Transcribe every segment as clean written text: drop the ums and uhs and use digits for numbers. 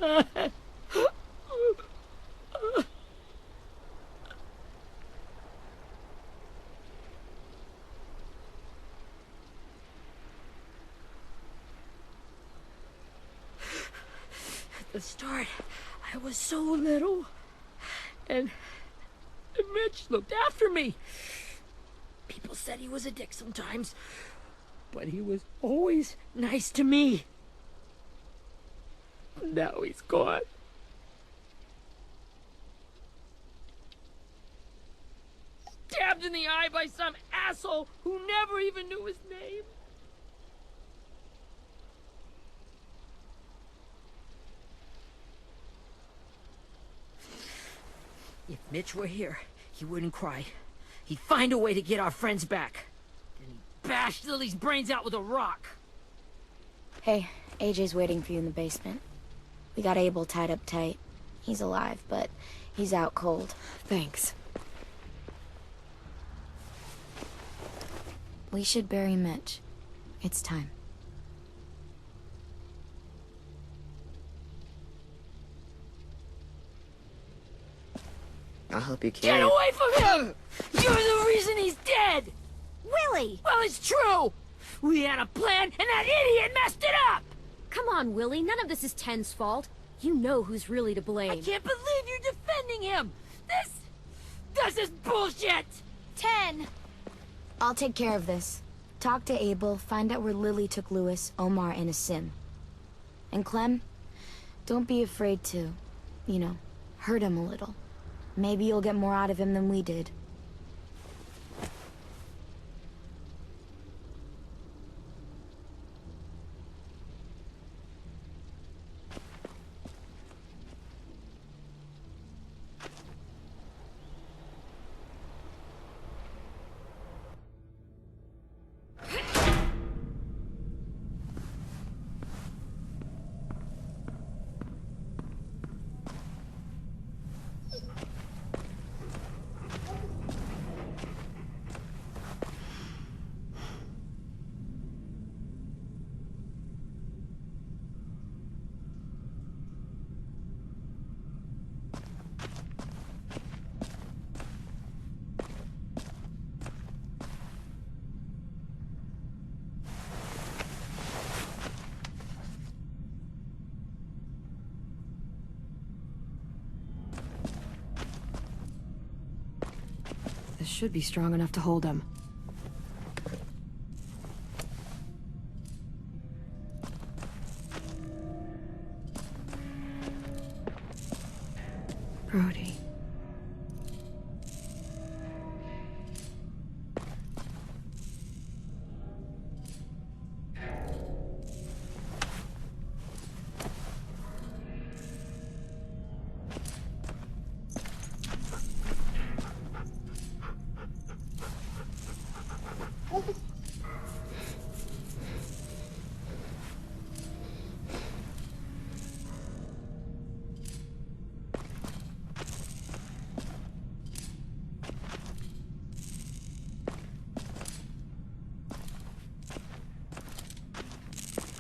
At the start, I was so little, and Mitch looked after me. People said he was a dick sometimes, but he was always nice to me. Now he's gone. Stabbed in the eye by some asshole who never even knew his name. If Mitch were here, he wouldn't cry. He'd find a way to get our friends back. Then he'd bash Lily's brains out with a rock. Hey, AJ's waiting for you in the basement. We got Abel tied up tight. He's alive, but he's out cold. Thanks. We should bury Mitch. It's time. I'll help you carry. Get away from him! You're the reason he's dead! Willie! Well, it's true! We had a plan, and that idiot messed it up! Come on, Willie. None of this is Ten's fault. You know who's really to blame. I can't believe you're defending him! This is bullshit! 10! I'll take care of this. Talk to Abel, find out where Lily took Lewis, Omar, and Asim. And Clem, don't be afraid to, you know, hurt him a little. Maybe you'll get more out of him than we did. This should be strong enough to hold him. Brody.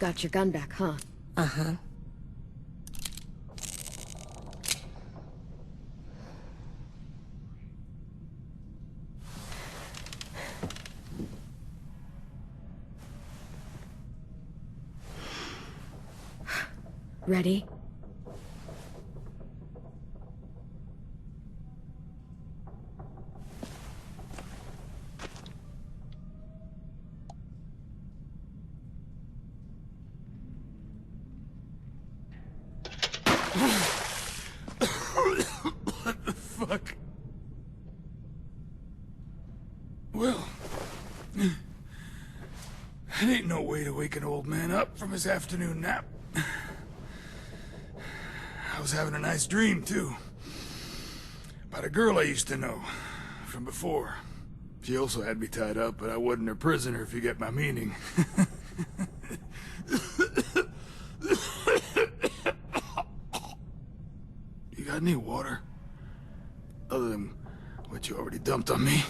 Got your gun back, huh? Uh-huh. Ready? What the fuck? Well, it ain't no way to wake an old man up from his afternoon nap. I was having a nice dream, too. About a girl I used to know from before. She also had me tied up, but I wasn't her prisoner, if you get my meaning. You got any water? Other than what you already dumped on me?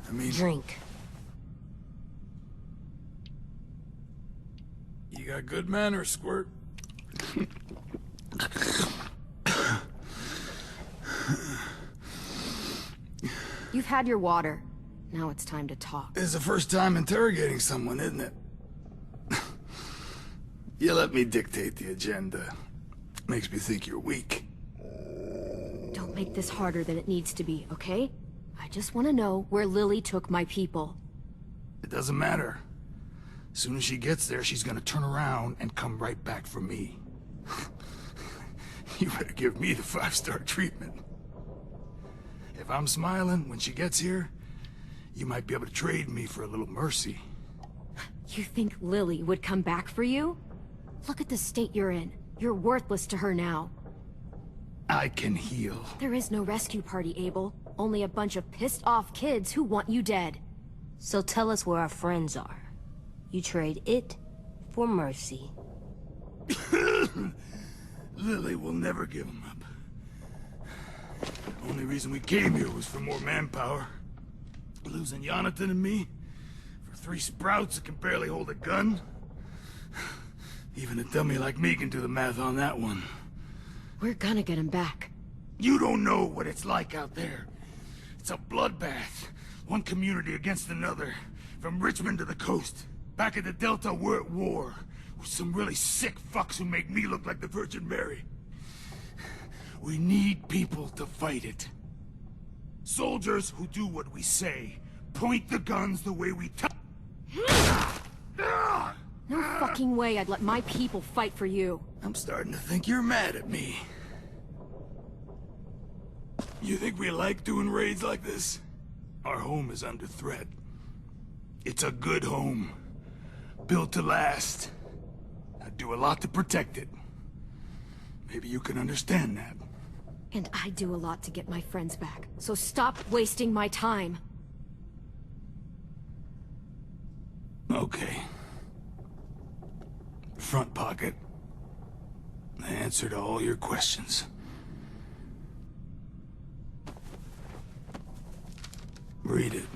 I mean... Drink. You got good manners, Squirt. You've had your water. Now it's time to talk. It's the first time interrogating someone, isn't it? You let me dictate the agenda. Makes me think you're weak. Don't make this harder than it needs to be, okay? I just want to know where Lily took my people. It doesn't matter. As soon as she gets there, she's gonna turn around and come right back for me. You better give me the 5-star treatment. If I'm smiling when she gets here, you might be able to trade me for a little mercy. You think Lily would come back for you? Look at the state you're in. You're worthless to her now. I can heal. There is no rescue party, Abel. Only a bunch of pissed-off kids who want you dead. So tell us where our friends are. You trade it for mercy. Lily will never give him up. Only reason we came here was for more manpower. Losing Jonathan and me for 3 sprouts that can barely hold a gun. Even a dummy like me can do the math on that one. We're gonna get him back. You don't know what it's like out there. It's a bloodbath. One community against another. From Richmond to the coast. Back at the Delta, we're at war. With some really sick fucks who make me look like the Virgin Mary. We need people to fight it. Soldiers who do what we say. Point the guns the way we tell. No fucking way I'd let my people fight for you. I'm starting to think you're mad at me. You think we like doing raids like this? Our home is under threat. It's a good home. Built to last. I'd do a lot to protect it. Maybe you can understand that. And I do a lot to get my friends back. So stop wasting my time. Okay. Front pocket. The answer to all your questions. Read it.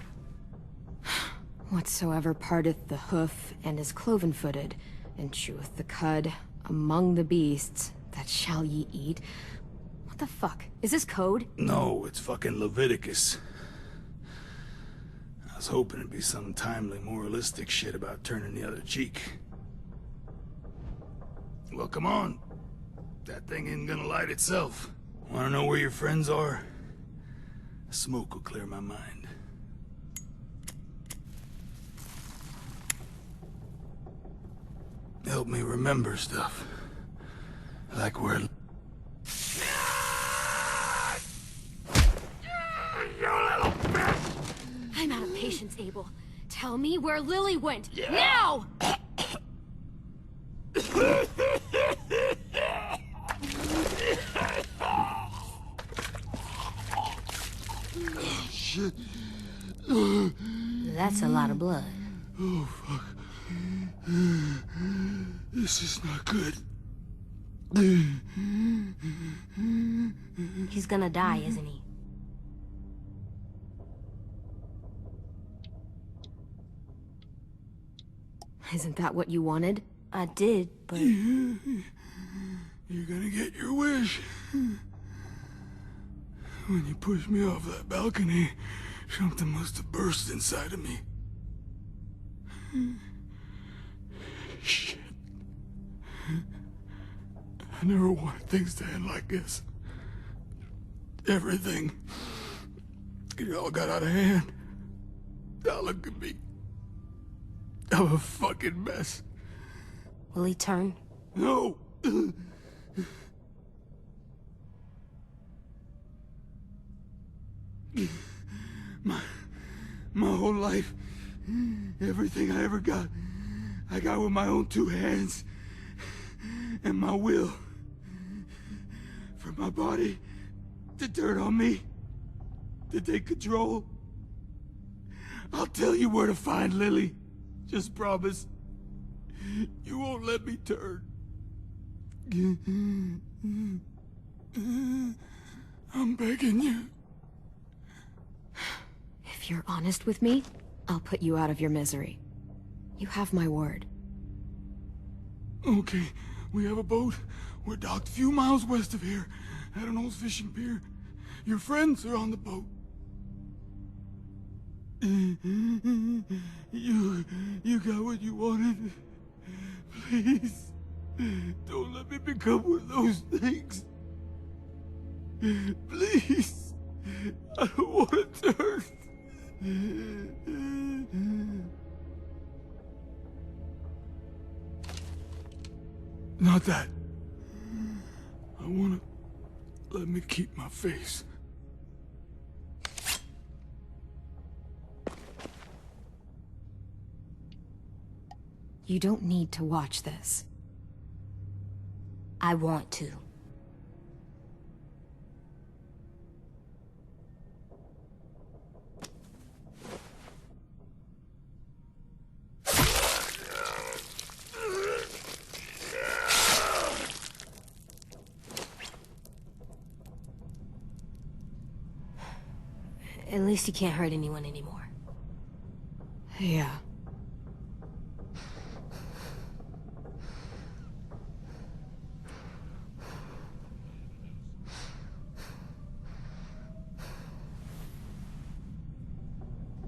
Whatsoever parteth the hoof and is cloven-footed, and cheweth the cud among the beasts, that shall ye eat. What the fuck? Is this code? No, it's fucking Leviticus. I was hoping it'd be some timely, moralistic shit about turning the other cheek. Well, come on. That thing ain't gonna light itself. Wanna know where your friends are? Smoke will clear my mind. Help me remember stuff. Like where... I'm out of patience, Abel. Tell me where Lily went. Now! Shit. That's a lot of blood. Oh, fuck. This is not good. He's gonna die, isn't he? Isn't that what you wanted? I did, but... You're gonna get your wish. When you pushed me off that balcony, something must have burst inside of me. Shit. I never wanted things to end like this. Everything. It all got out of hand. Now look at me. I'm a fucking mess. Will he turn? No! My whole life, everything I ever got, I got with my own 2 hands. And my will. For my body to turn on me. To take control. I'll tell you where to find Lily. Just promise. You won't let me turn. I'm begging you. If you're honest with me, I'll put you out of your misery. You have my word. Okay, we have a boat. We're docked a few miles west of here, at an old fishing pier. Your friends are on the boat. You got what you wanted. Please, don't let me become one of those things. Please, I don't want to turn. Not that. I want to let me keep my face. You don't need to watch this. I want to. At least you can't hurt anyone anymore. Yeah.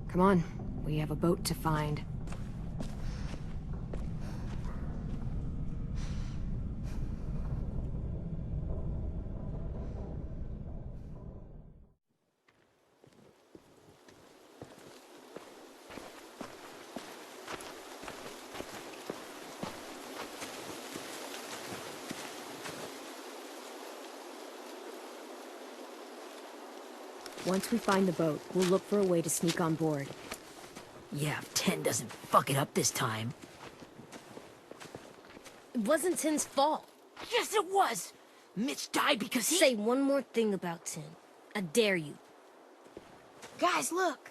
Come on, we have a boat to find. Once we find the boat, we'll look for a way to sneak on board. Yeah, if 10 doesn't fuck it up this time. It wasn't Tin's fault. Yes, it was! Mitch died because he— Say one more thing about Tin. I dare you. Guys, look!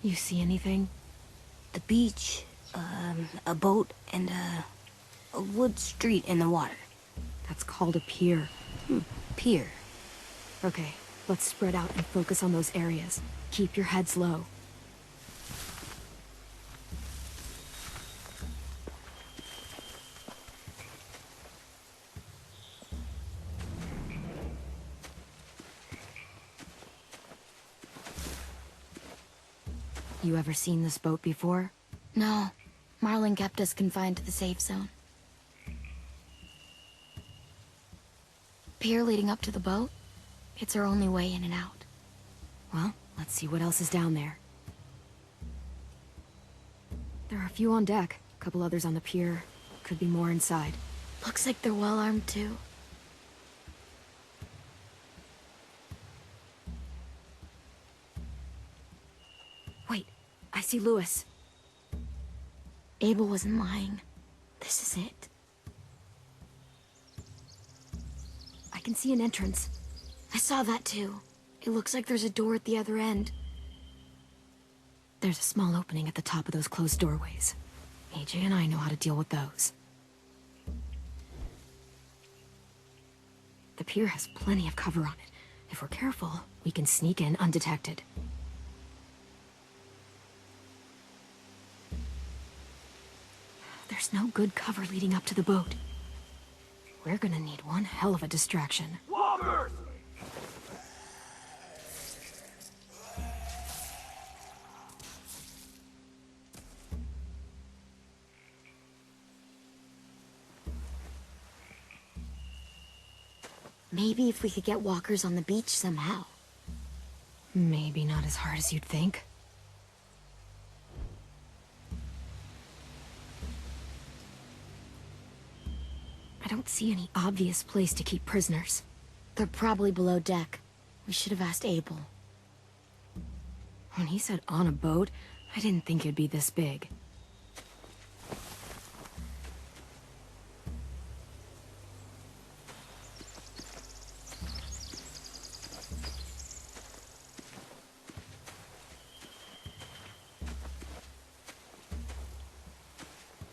You see anything? The beach, a boat, and a wood street in the water. That's called a pier. Pier. Okay, let's spread out and focus on those areas. Keep your heads low. You ever seen this boat before? No. Marlin kept us confined to the safe zone. Pier leading up to the boat? It's our only way in and out. Well, let's see what else is down there. There are a few on deck, a couple others on the pier. Could be more inside. Looks like they're well armed too. Wait, I see Lewis. Abel wasn't lying. This is it. I can see an entrance. I saw that too. It looks like there's a door at the other end. There's a small opening at the top of those closed doorways. AJ and I know how to deal with those. The pier has plenty of cover on it. If we're careful, we can sneak in undetected. There's no good cover leading up to the boat. We're gonna need one hell of a distraction. Walkers! Maybe if we could get walkers on the beach somehow. Maybe not as hard as you'd think. I don't see any obvious place to keep prisoners. They're probably below deck. We should have asked Abel. When he said on a boat, I didn't think it'd be this big.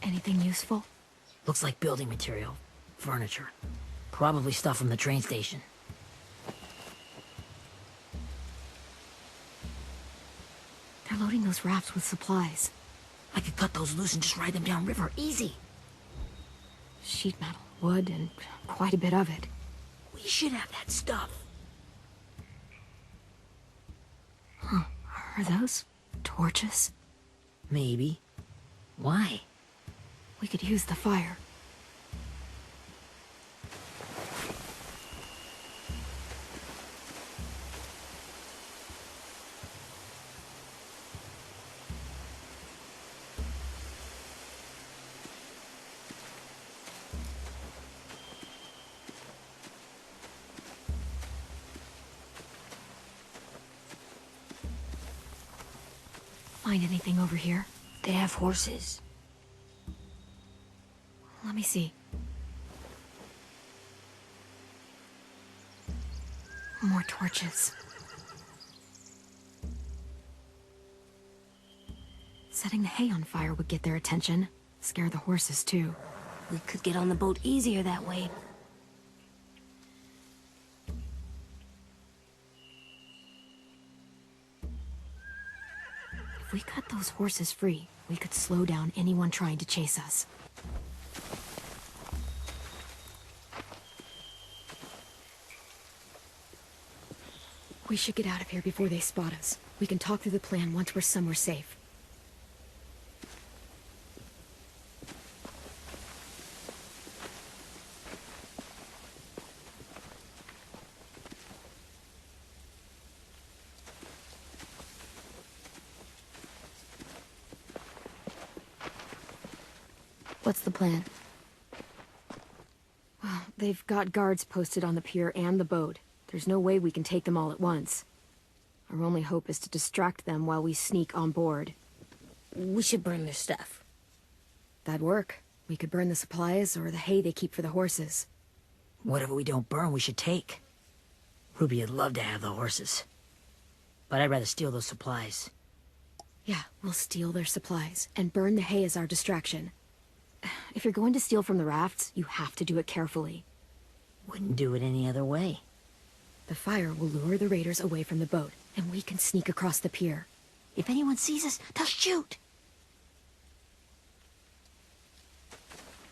Anything useful? Looks like building material. Furniture. Probably stuff from the train station. They're loading those rafts with supplies. I could cut those loose and just ride them downriver. Easy. Sheet metal, wood, and quite a bit of it. We should have that stuff. Huh. Are those torches? Maybe. Why? We could use the fire. Find anything over here? They have horses. Let me see. More torches. Setting the hay on fire would get their attention. Scare the horses, too. We could get on the boat easier that way. If we cut those horses free, we could slow down anyone trying to chase us. We should get out of here before they spot us. We can talk through the plan once we're somewhere safe. What's the plan? Well, they've got guards posted on the pier and the boat. There's no way we can take them all at once. Our only hope is to distract them while we sneak on board. We should burn their stuff. That'd work. We could burn the supplies or the hay they keep for the horses. Whatever we don't burn, we should take. Ruby would love to have the horses. But I'd rather steal those supplies. Yeah, we'll steal their supplies and burn the hay as our distraction. If you're going to steal from the rafts, you have to do it carefully. Wouldn't do it any other way. The fire will lure the raiders away from the boat, and we can sneak across the pier. If anyone sees us, they'll shoot.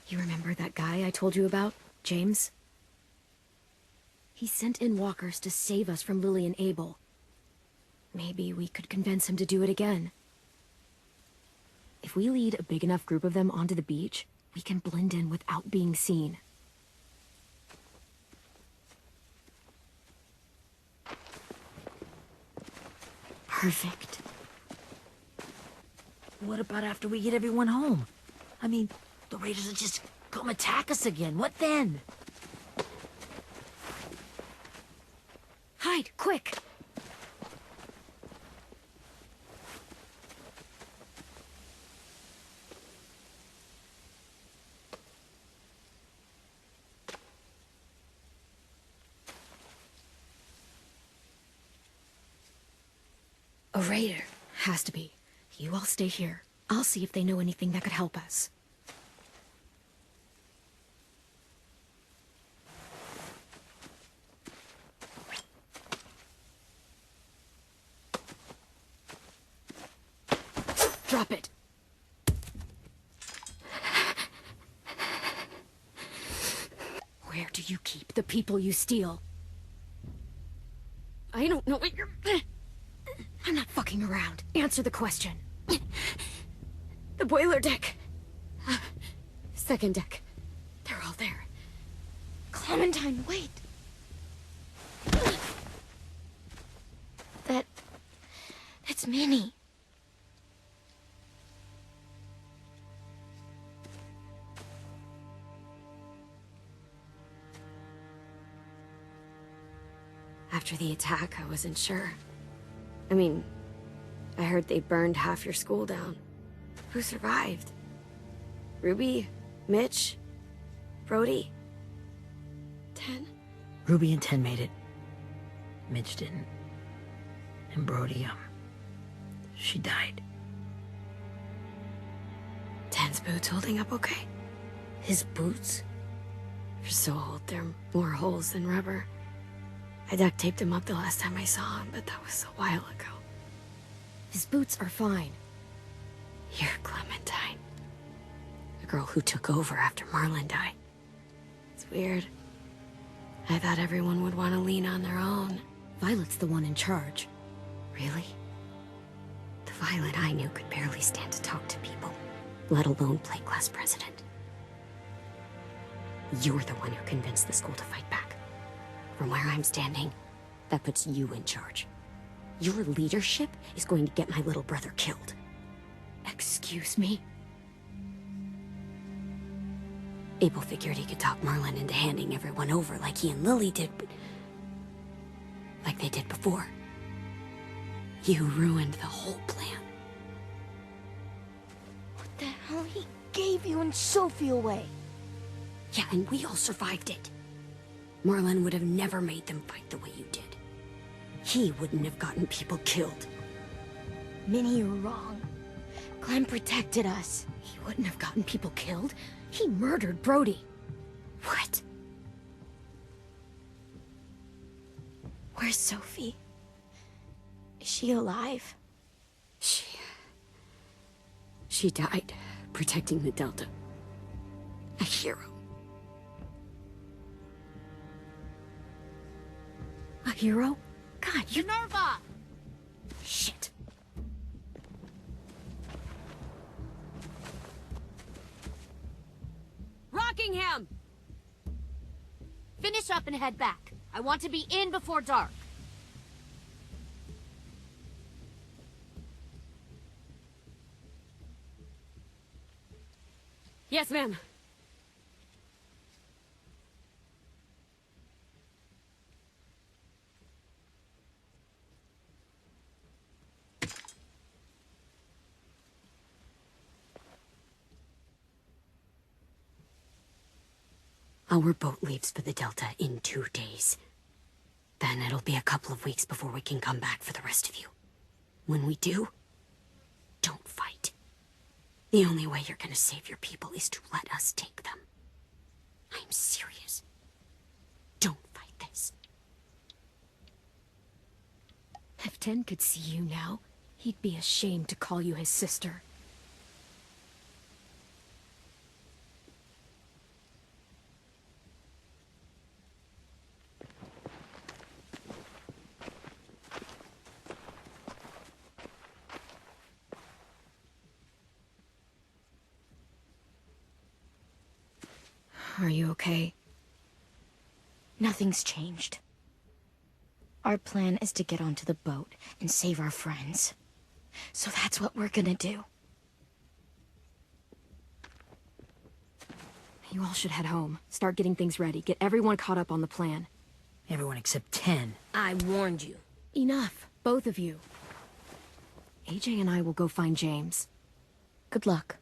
You remember that guy I told you about, James? He sent in walkers to save us from Lily and Abel. Maybe we could convince him to do it again. If we lead a big enough group of them onto the beach, we can blend in without being seen. Perfect. What about after we get everyone home? I mean, the raiders will just come attack us again. What then? Hide, quick! A raider. Has to be. You all stay here. I'll see if they know anything that could help us. Drop it. Where do you keep the people you steal? I don't know what you're... I'm not fucking around. Answer the question. The boiler deck. Second deck. They're all there. Clementine, wait. That's Minnie. After the attack, I wasn't sure. I mean, I heard they burned half your school down. Who survived? Ruby? Mitch? Brody? Ten? Ruby and Ten made it. Mitch didn't. And Brody, she died. Ten. Ten's boots holding up okay? His boots? They're so old, there are more holes than rubber. I duct taped him up the last time I saw him, but that was a while ago. His boots are fine. You're Clementine. The girl who took over after Marlon died. It's weird. I thought everyone would want to lean on their own. Violet's the one in charge. Really? The Violet I knew could barely stand to talk to people, let alone play class president. You're the one who convinced the school to fight back. From where I'm standing, that puts you in charge. Your leadership is going to get my little brother killed. Excuse me? Abel figured he could talk Marlon into handing everyone over like he and Lily did, but... like they did before. You ruined the whole plan. What the hell? He gave you and Sophie away. Yeah, and we all survived it. Marlon would have never made them fight the way you did. He wouldn't have gotten people killed. Minnie, you're wrong. Clem protected us. He wouldn't have gotten people killed. He murdered Brody. What? Where's Sophie? Is she alive? She died protecting the Delta. A hero. A hero? God, you... Minerva! Shit. Rockingham! Finish up and head back. I want to be in before dark. Yes, ma'am. Our boat leaves for the Delta in 2 days. Then it'll be a couple of weeks before we can come back for the rest of you. When we do, don't fight. The only way you're gonna save your people is to let us take them. I'm serious. Don't fight this. If Ten could see you now, he'd be ashamed to call you his sister. Are you okay? Nothing's changed. Our plan is to get onto the boat and save our friends. So that's what we're gonna do. You all should head home. Start getting things ready. Get everyone caught up on the plan. Everyone except 10. I warned you. Enough, both of you. AJ and I will go find James. Good luck.